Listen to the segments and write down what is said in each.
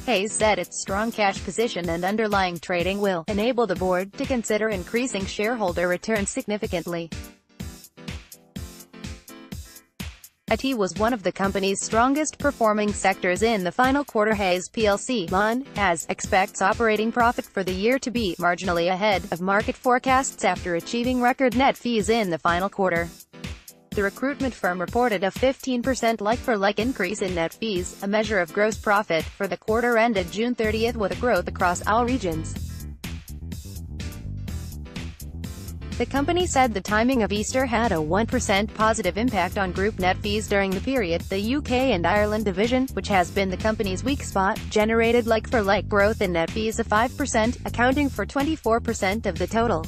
Hayes said its strong cash position and underlying trading will enable the board to consider increasing shareholder returns significantly. IT was one of the company's strongest performing sectors in the final quarter. Hayes plc (LON) expects operating profit for the year to be marginally ahead of market forecasts after achieving record net fees in the final quarter. The recruitment firm reported a 15% like-for-like increase in net fees, a measure of gross profit, for the quarter ended June 30, with a growth across all regions. The company said the timing of Easter had a 1% positive impact on group net fees during the period. The UK and Ireland division, which has been the company's weak spot, generated like-for-like growth in net fees of 5%, accounting for 24% of the total.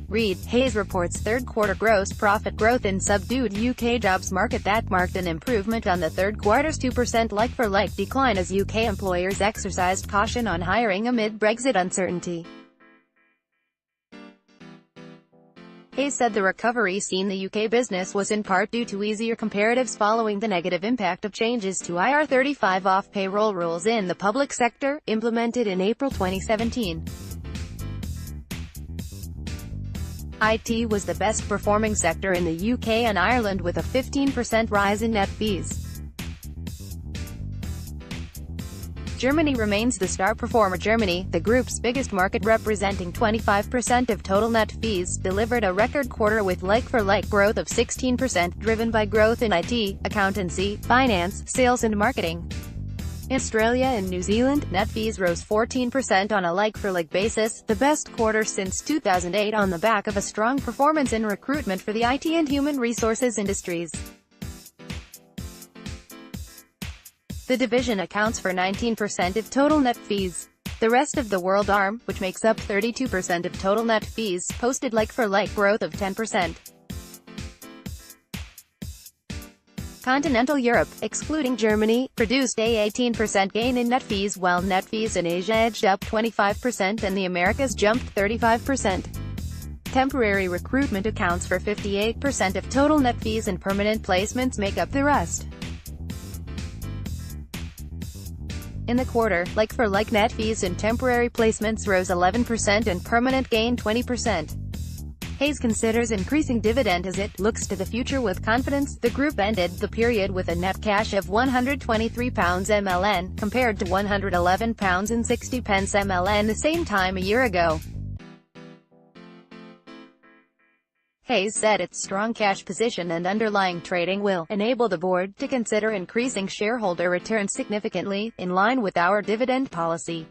Read, Hayes reports third-quarter gross profit growth in subdued UK jobs market that marked an improvement on the third quarter's 2% like-for-like decline as UK employers exercised caution on hiring amid Brexit uncertainty. Hayes said the recovery seen the UK business was in part due to easier comparatives following the negative impact of changes to IR35 off-payroll rules in the public sector, implemented in April 2017. IT was the best performing sector in the UK and Ireland with a 15% rise in net fees. Germany remains the star performer. Germany, the group's biggest market representing 25% of total net fees, delivered a record quarter with like-for-like growth of 16%, driven by growth in IT, accountancy, finance, sales and marketing. In Australia and New Zealand, net fees rose 14% on a like-for-like basis, the best quarter since 2008 on the back of a strong performance in recruitment for the IT and human resources industries. The division accounts for 19% of total net fees. The rest of the world arm, which makes up 32% of total net fees, posted like-for-like growth of 10%. Continental Europe, excluding Germany, produced a 18% gain in net fees, while net fees in Asia edged up 25% and the Americas jumped 35%. Temporary recruitment accounts for 58% of total net fees and permanent placements make up the rest. In the quarter, like-for-like net fees in temporary placements rose 11% and permanent gained 20%. Hayes considers increasing dividend as it looks to the future with confidence. The group ended the period with a net cash of £123 compared to £111.60 the same time a year ago. Hayes said its strong cash position and underlying trading will enable the board to consider increasing shareholder returns significantly, in line with our dividend policy.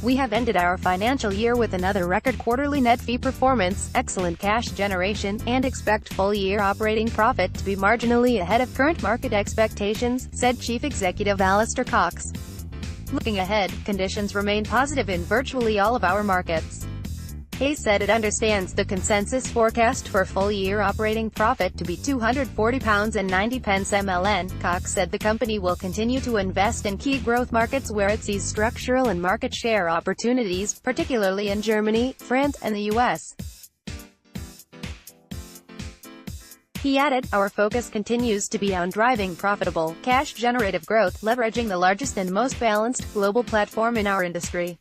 We have ended our financial year with another record quarterly net fee performance, excellent cash generation, and expect full-year operating profit to be marginally ahead of current market expectations, said Chief Executive Alistair Cox. Looking ahead, conditions remain positive in virtually all of our markets. Hayes said it understands the consensus forecast for full-year operating profit to be £240.90. Cox said the company will continue to invest in key growth markets where it sees structural and market share opportunities, particularly in Germany, France, and the US. He added, our focus continues to be on driving profitable, cash-generative growth, leveraging the largest and most balanced, global platform in our industry.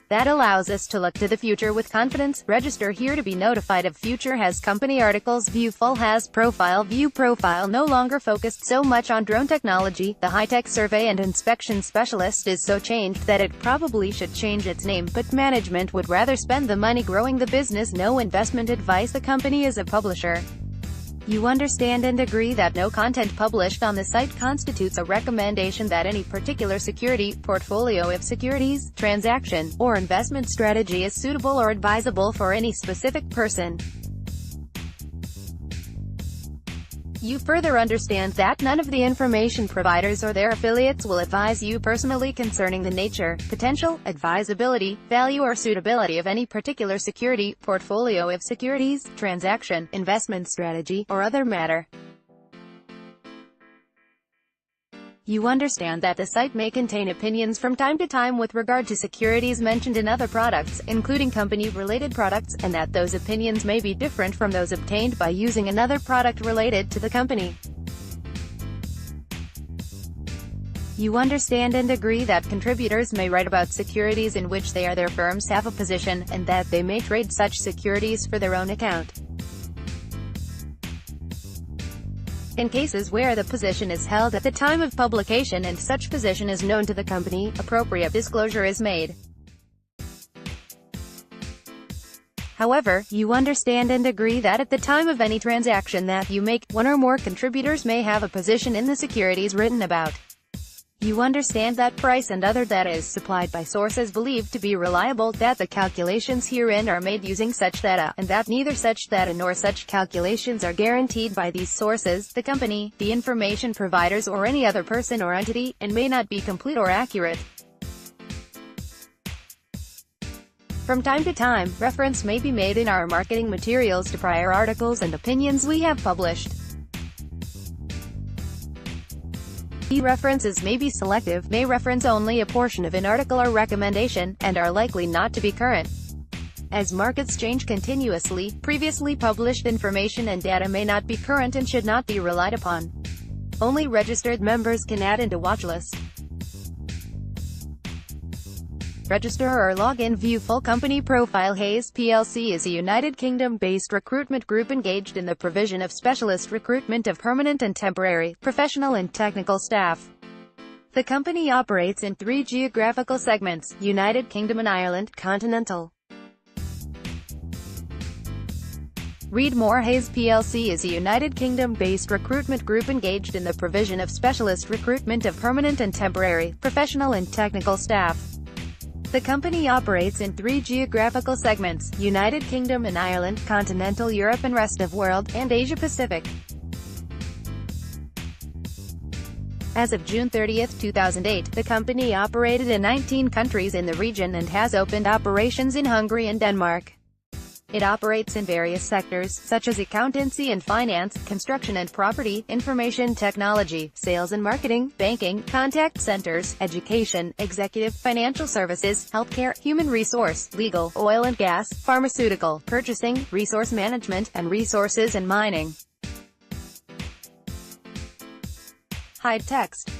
That allows us to look to the future with confidence. Register here to be notified of future Has company articles. View full Has profile. View profile no longer focused so much on drone technology. The high-tech survey and inspection specialist is so changed that it probably should change its name, but management would rather spend the money growing the business. No investment advice. The company is a publisher. You understand and agree that no content published on the site constitutes a recommendation that any particular security, portfolio of securities, transaction, or investment strategy is suitable or advisable for any specific person. You further understand that none of the information providers or their affiliates will advise you personally concerning the nature, potential, advisability, value or suitability of any particular security, portfolio of securities, transaction, investment strategy, or other matter. You understand that the site may contain opinions from time to time with regard to securities mentioned in other products, including company-related products, and that those opinions may be different from those obtained by using another product related to the company. You understand and agree that contributors may write about securities in which they or their firms have a position, and that they may trade such securities for their own account. In cases where the position is held at the time of publication and such position is known to the company, appropriate disclosure is made. However, you understand and agree that at the time of any transaction that you make, one or more contributors may have a position in the securities written about. You understand that price and other data is supplied by sources believed to be reliable, that the calculations herein are made using such data, and that neither such data nor such calculations are guaranteed by these sources, the company, the information providers or any other person or entity, and may not be complete or accurate. From time to time, reference may be made in our marketing materials to prior articles and opinions we have published. Key references may be selective, may reference only a portion of an article or recommendation, and are likely not to be current. As markets change continuously, previously published information and data may not be current and should not be relied upon. Only registered members can add into watchlist. Register or log in. View full company profile. Hayes plc is a United Kingdom-based recruitment group engaged in the provision of specialist recruitment of permanent and temporary, professional and technical staff. The company operates in 3 geographical segments: United Kingdom and Ireland, Continental. Read more. Hayes plc is a United Kingdom-based recruitment group engaged in the provision of specialist recruitment of permanent and temporary, professional and technical staff. The company operates in 3 geographical segments: United Kingdom and Ireland, Continental Europe and Rest of World, and Asia Pacific. As of June 30, 2008, the company operated in 19 countries in the region and has opened operations in Hungary and Denmark. It operates in various sectors, such as accountancy and finance, construction and property, information technology, sales and marketing, banking, contact centers, education, executive, financial services, healthcare, human resource, legal, oil and gas, pharmaceutical, purchasing, resource management, and resources and mining. Hide text.